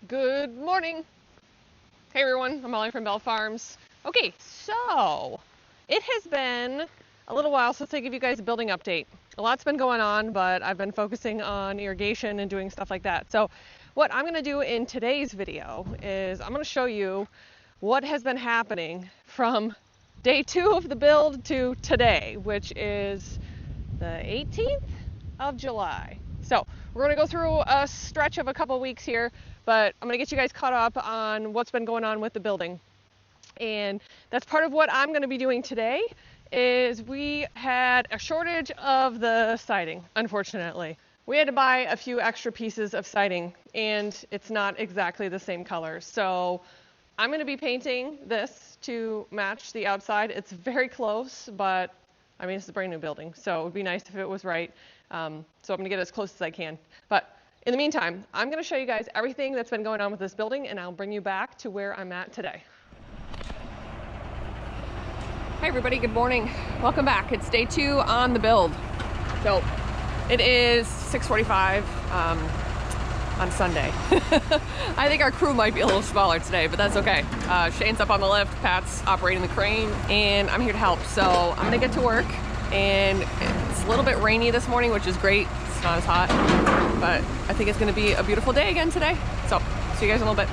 Good morning. Hey everyone, I'm Molly from Bell Farms. Okay, so it has been a little while since I give you guys a building update. A lot's been going on, but I've been focusing on irrigation and doing stuff like that. So what I'm gonna do in today's video is I'm gonna show you what has been happening from day 2 of the build to today, which is the 18th of July. So we're going to go through a stretch of a couple weeks here, but I'm going to get you guys caught up on what's been going on with the building. And that's part of what I'm going to be doing today. Is we had a shortage of the siding, unfortunately. We had to buy a few extra pieces of siding, and it's not exactly the same color. So I'm going to be painting this to match the outside. It's very close, but I mean, it's a brand new building, so it would be nice if it was right. So I'm going to get as close as I can. But in the meantime, I'm going to show you guys everything that's been going on with this building, and I'll bring you back to where I'm at today. Hi everybody, good morning. Welcome back. It's day 2 on the build. So it is 6:45 on Sunday. I think our crew might be a little smaller today, but that's okay. Shane's up on the lift, Pat's operating the crane, and I'm here to help. So I'm gonna get to work, and it's a little bit rainy this morning, which is great. It's not as hot, but I think it's gonna be a beautiful day again today. So see you guys in a little bit.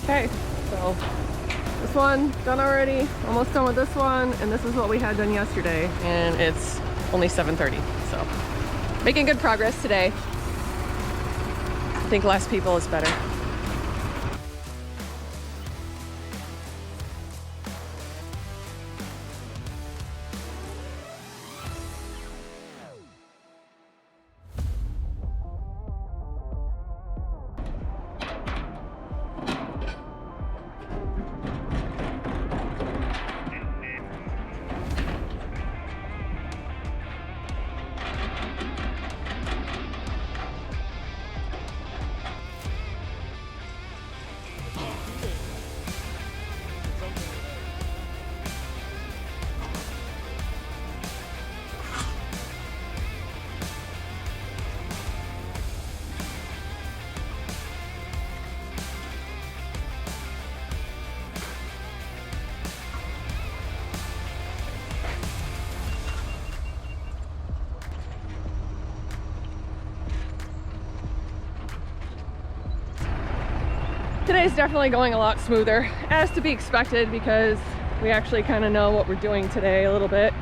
Okay, so this one done already, almost done with this one, and this is what we had done yesterday, and it's only 7:30, so making good progress today. I think less people is better. Today's definitely going a lot smoother, as to be expected, because we actually kind of know what we're doing today a little bit.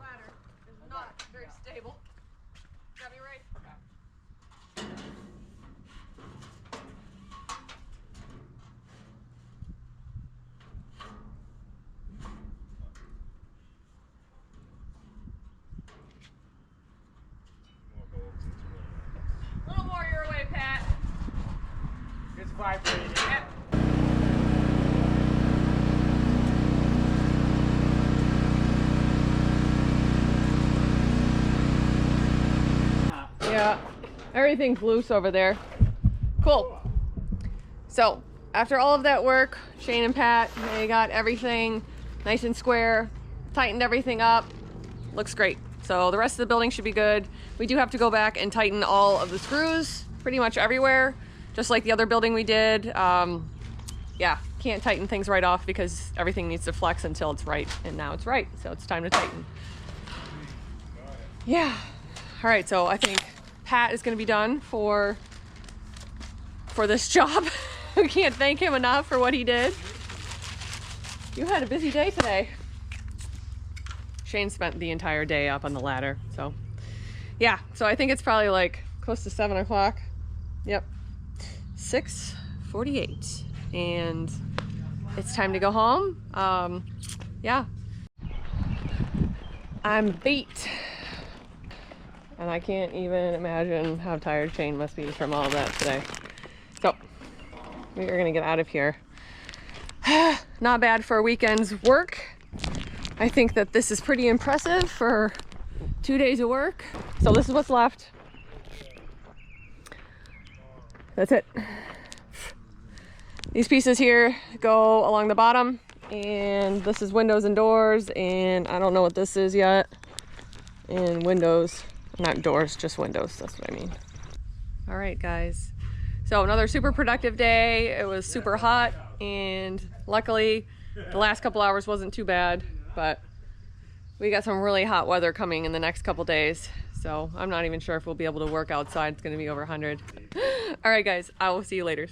Ladder is not very stable. Got me right? A little more your way, Pat. It's vibrating. Yep. Yeah, everything's loose over there. Cool. So, after all of that work, Shane and Pat, they got everything nice and square, tightened everything up. Looks great. So the rest of the building should be good. We do have to go back and tighten all of the screws pretty much everywhere, just like the other building we did. Yeah, can't tighten things right off because everything needs to flex until it's right, and now it's right, so it's time to tighten. Yeah. All right, so I think Pat is going to be done for this job. We can't thank him enough for what he did. You had a busy day today. Shane spent the entire day up on the ladder, so yeah. So I think it's probably like close to 7 o'clock. Yep, 6:48, and it's time to go home. Yeah, I'm beat. And I can't even imagine how tired Shane must be from all of that today. So, we are gonna get out of here. Not bad for a weekend's work. I think that this is pretty impressive for 2 days of work. So this is what's left. That's it. These pieces here go along the bottom, and this is windows and doors, and I don't know what this is yet. And windows. Not doors, just windows, that's what I mean. All right, guys. So another super productive day. It was super hot, and luckily the last couple hours wasn't too bad, but we got some really hot weather coming in the next couple days. So I'm not even sure if we'll be able to work outside. It's gonna be over 100. All right, guys, I will see you later.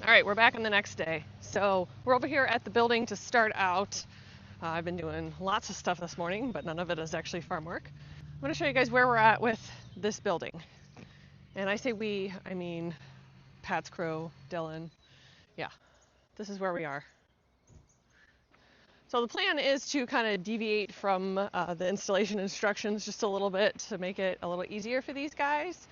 All right, we're back on the next day. So we're over here at the building to start out. I've been doing lots of stuff this morning, but none of it is actually farm work. I'm gonna show you guys where we're at with this building. And I say we, I mean Pat's crew, Dylan. Yeah, this is where we are. So the plan is to kind of deviate from the installation instructions just a little bit to make it a little easier for these guys.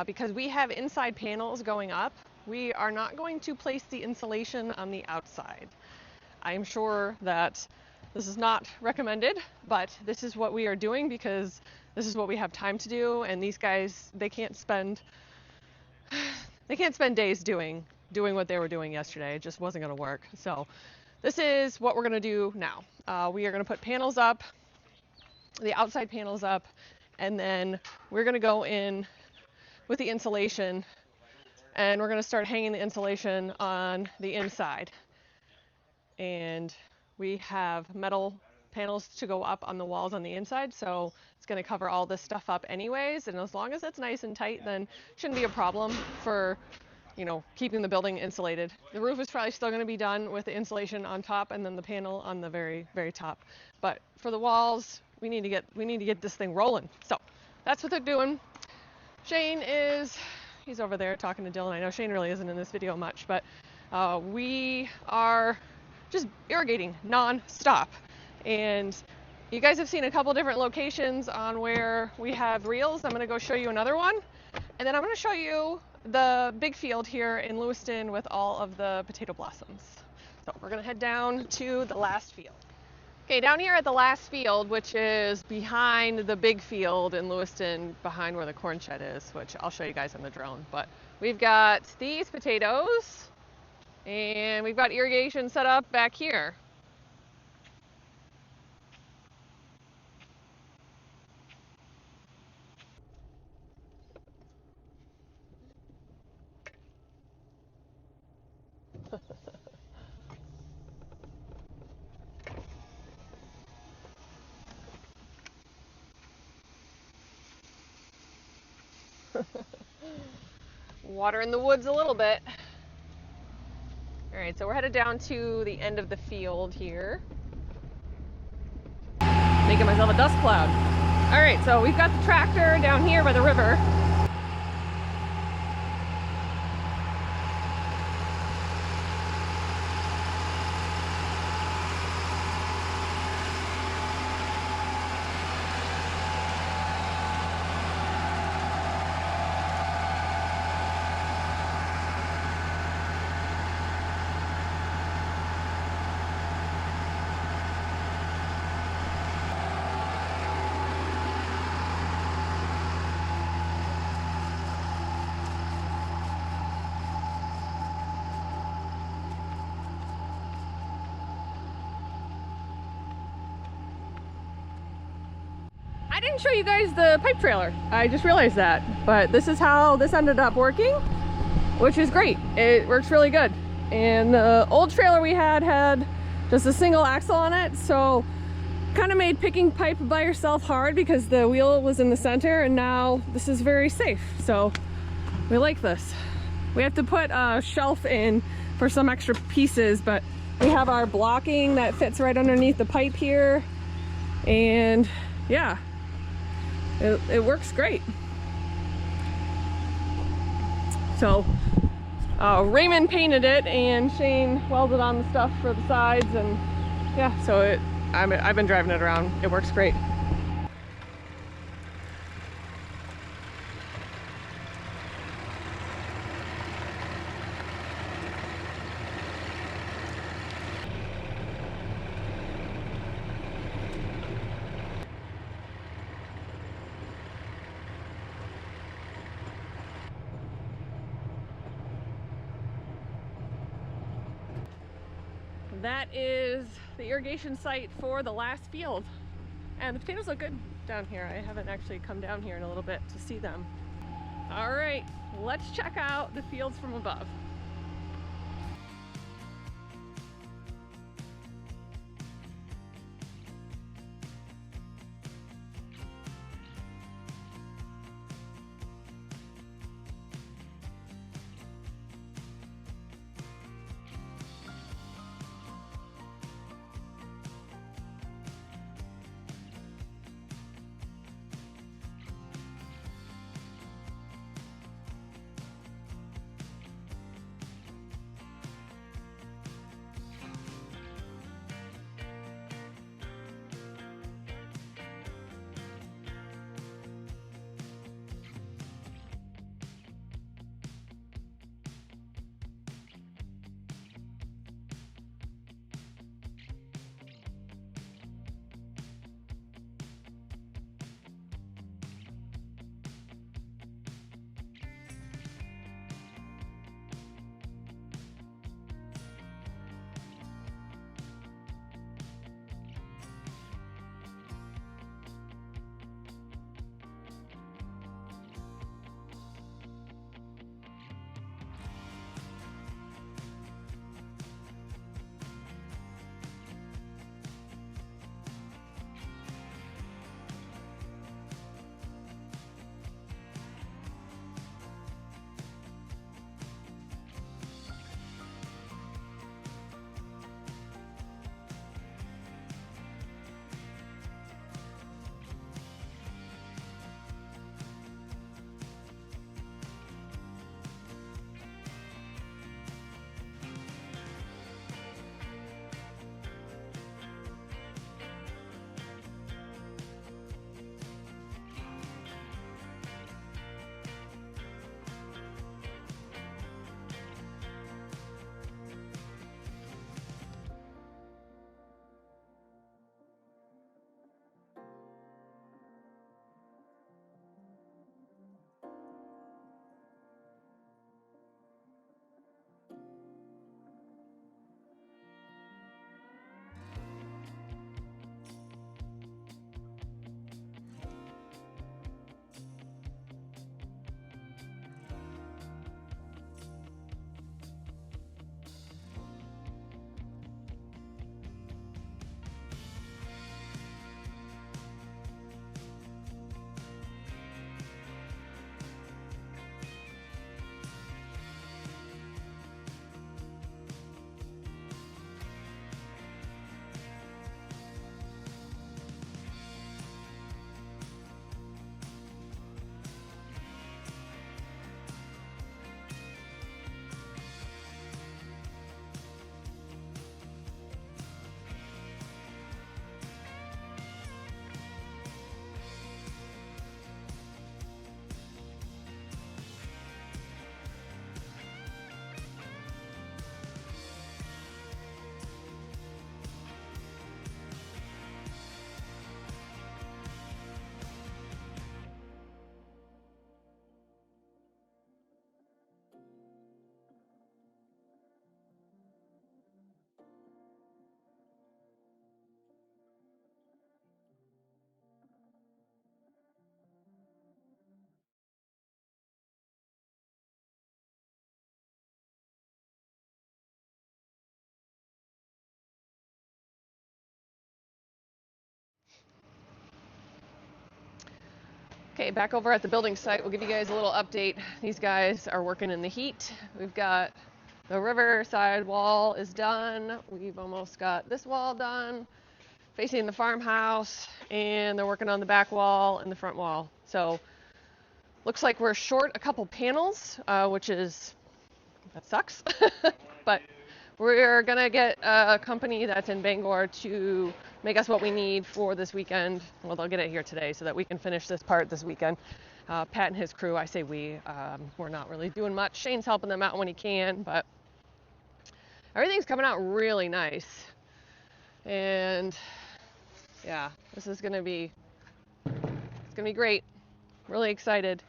Because we have inside panels going up, we are not going to place the insulation on the outside. I'm sure that this is not recommended, but this is what we are doing because this is what we have time to do, and these guys, they can't spend days doing what they were doing yesterday. It just wasn't going to work. So this is what we're going to do now. We are going to put panels up, the outside panels up, and then we're going to go in with the insulation, and we're going to start hanging the insulation on the inside. And we have metal panels to go up on the walls on the inside, so it's going to cover all this stuff up anyways, and as long as it's nice and tight, then shouldn't be a problem for, you know, keeping the building insulated. The roof is probably still going to be done with the insulation on top and then the panel on the very, very top. But for the walls, we need to get this thing rolling. So that's what they're doing. Shane he's over there talking to Dylan. I know Shane really isn't in this video much, but we are just irrigating non-stop. And you guys have seen a couple different locations on where we have reels. I'm going to go show you another one. And then I'm going to show you the big field here in Lewiston with all of the potato blossoms. So we're going to head down to the last field. Okay, down here at the last field, which is behind the big field in Lewiston, behind where the corn shed is, which I'll show you guys on the drone. But we've got these potatoes, and we've got irrigation set up back here. Water in the woods a little bit. All right, so we're headed down to the end of the field here. Making myself a dust cloud. All right, so we've got the tractor down here by the river. I didn't show you guys the pipe trailer. I just realized that, but this is how this ended up working, which is great. It works really good. And the old trailer we had just a single axle on it, so kind of made picking pipe by yourself hard because the wheel was in the center, and now this is very safe. So we like this. We have to put a shelf in for some extra pieces, but we have our blocking that fits right underneath the pipe here, and yeah, it works great. So Raymond painted it and Shane welded on the stuff for the sides, and yeah, so I've been driving it around. It works great. That is the irrigation site for the last field. And the potatoes look good down here. I haven't actually come down here in a little bit to see them. All right, let's check out the fields from above. Okay, back over at the building site, we'll give you guys a little update. These guys are working in the heat. We've got the riverside wall is done. We've almost got this wall done, facing the farmhouse, and they're working on the back wall and the front wall. So looks like we're short a couple panels, that sucks. But we're gonna get a company that's in Bangor to make us what we need for this weekend. Well, they'll get it here today so that we can finish this part this weekend. Pat and his crew, I say we're not really doing much. Shane's helping them out when he can, but everything's coming out really nice. And yeah, this is gonna be, it's gonna be great. Really excited.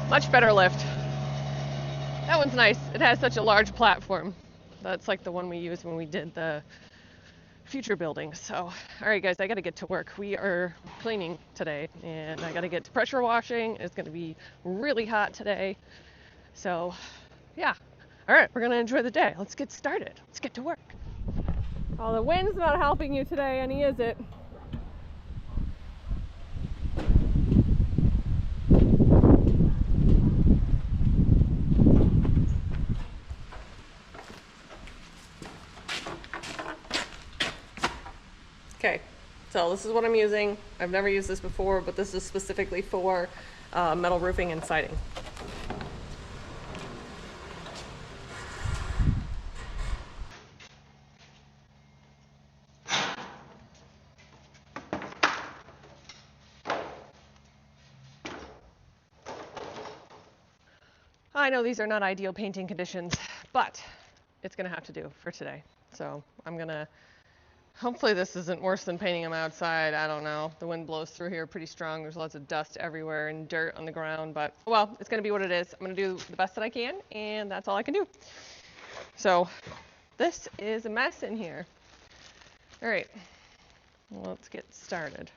Much better lift. That one's nice. It has such a large platform. That's like the one we used when we did the future building. So, all right, guys, I got to get to work. We are cleaning today, and I got to get to pressure washing. It's going to be really hot today. So, yeah. All right, we're going to enjoy the day. Let's get started. Let's get to work. Oh, the wind's not helping you today, any is it? Okay, so this is what I'm using. I've never used this before, but this is specifically for metal roofing and siding. I know these are not ideal painting conditions, but it's gonna have to do for today. So I'm gonna, hopefully this isn't worse than painting them outside. I don't know. The wind blows through here pretty strong. There's lots of dust everywhere and dirt on the ground, but well, it's gonna be what it is. I'm gonna do the best that I can, and that's all I can do. So this is a mess in here. All right, well, let's get started.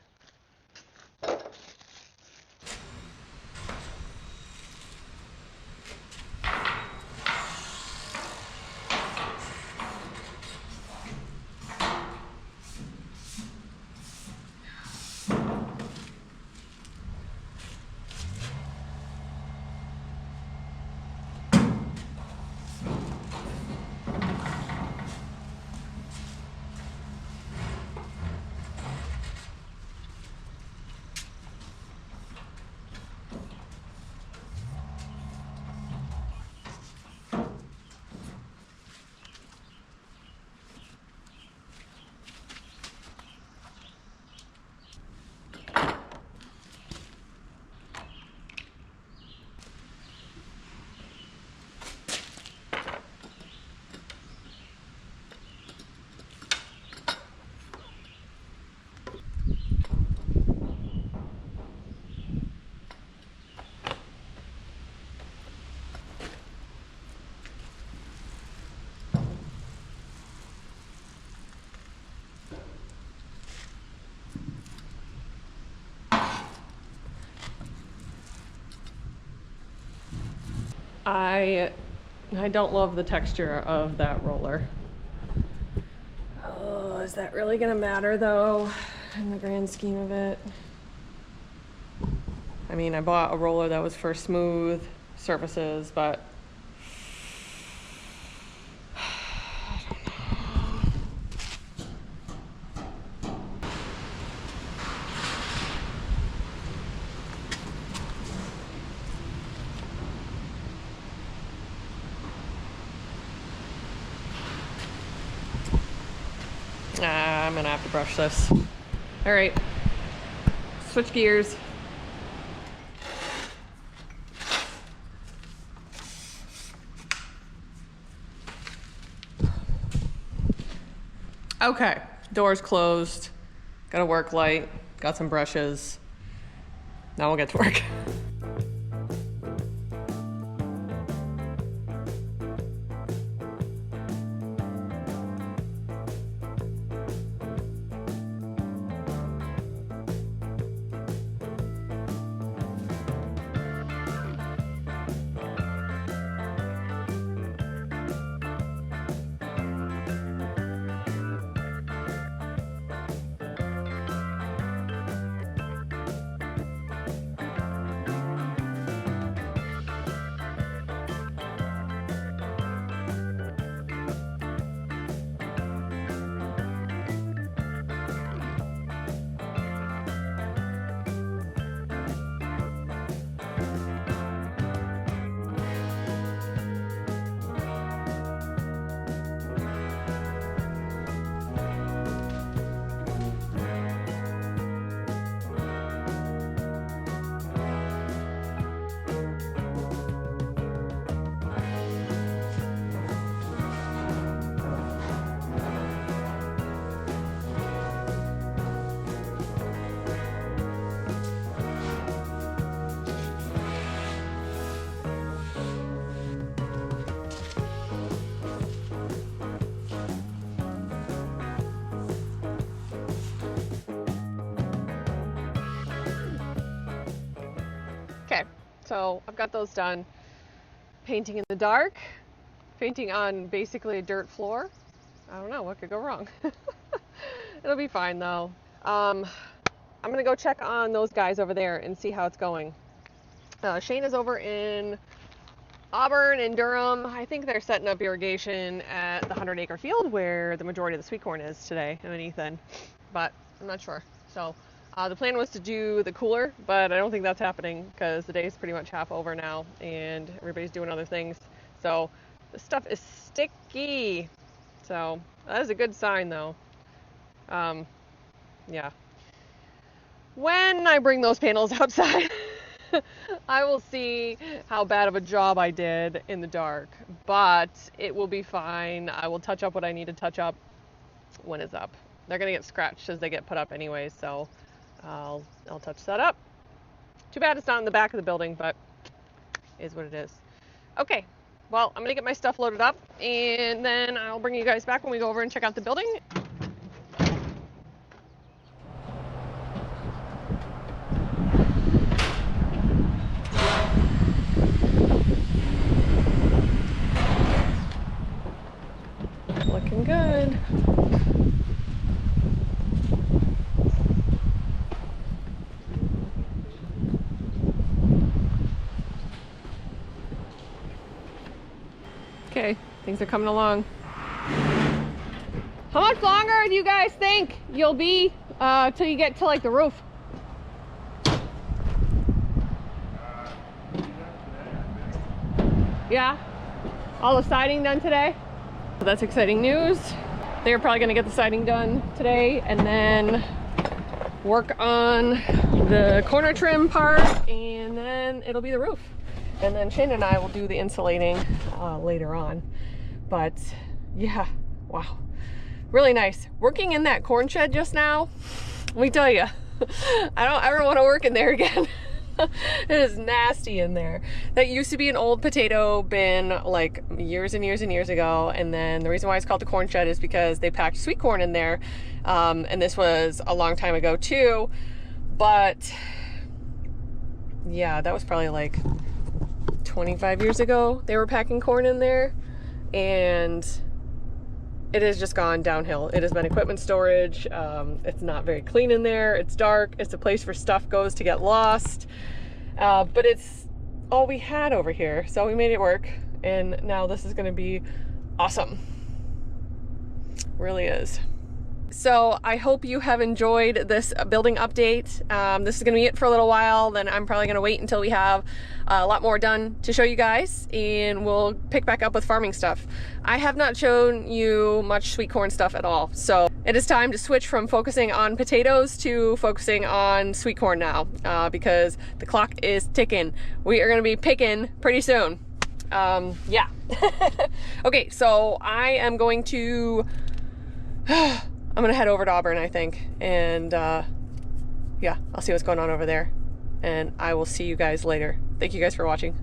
I don't love the texture of that roller. Oh, is that really gonna matter though, in the grand scheme of it? I mean, I bought a roller that was for smooth surfaces, but I'm gonna have to brush this. All right, switch gears. Okay, door's closed. Got a work light, got some brushes. Now we'll get to work. So I've got those done. Painting in the dark, painting on basically a dirt floor. I don't know what could go wrong. It'll be fine though. I'm gonna go check on those guys over there and see how it's going. Shane is over in Auburn and Durham. I think they're setting up irrigation at the 100-acre field where the majority of the sweet corn is today, him and Ethan, but I'm not sure. So the plan was to do the cooler, but I don't think that's happening because the day is pretty much half over now and everybody's doing other things. So this stuff is sticky. So that is a good sign though. Yeah. When I bring those panels outside, I will see how bad of a job I did in the dark, but it will be fine. I will touch up what I need to touch up when it's up. They're gonna get scratched as they get put up anyways, so I'll touch that up. Too bad it's not in the back of the building, but it is what it is. Okay, well, I'm gonna get my stuff loaded up and then I'll bring you guys back when we go over and check out the building. Looking good. Okay, things are coming along. How much longer do you guys think you'll be till you get to like the roof? Yeah? All the siding done today? So that's exciting news. They're probably gonna get the siding done today and then work on the corner trim part and then it'll be the roof. And then Shane and I will do the insulating later on. But yeah, wow. Really nice. Working in that corn shed just now, let me tell you, I don't ever want to work in there again. It is nasty in there. That used to be an old potato bin like years and years and years ago. And then the reason why it's called the corn shed is because they packed sweet corn in there. And this was a long time ago too. But yeah, that was probably like 25 years ago they were packing corn in there, and it has just gone downhill. It has been equipment storage. It's not very clean in there. It's dark. It's a place where stuff goes to get lost. But it's all we had over here, so we made it work, and now this is going to be awesome. Really is. So I hope you have enjoyed this building update. This is going to be it for a little while. Then I'm probably going to wait until we have a lot more done to show you guys, and we'll pick back up with farming stuff. I have not shown you much sweet corn stuff at all. So it is time to switch from focusing on potatoes to focusing on sweet corn now, because the clock is ticking. We are going to be picking pretty soon. Yeah. Okay, so I am going to... I'm gonna head over to Auburn, I think, and yeah, I'll see what's going on over there, and I will see you guys later. Thank you guys for watching.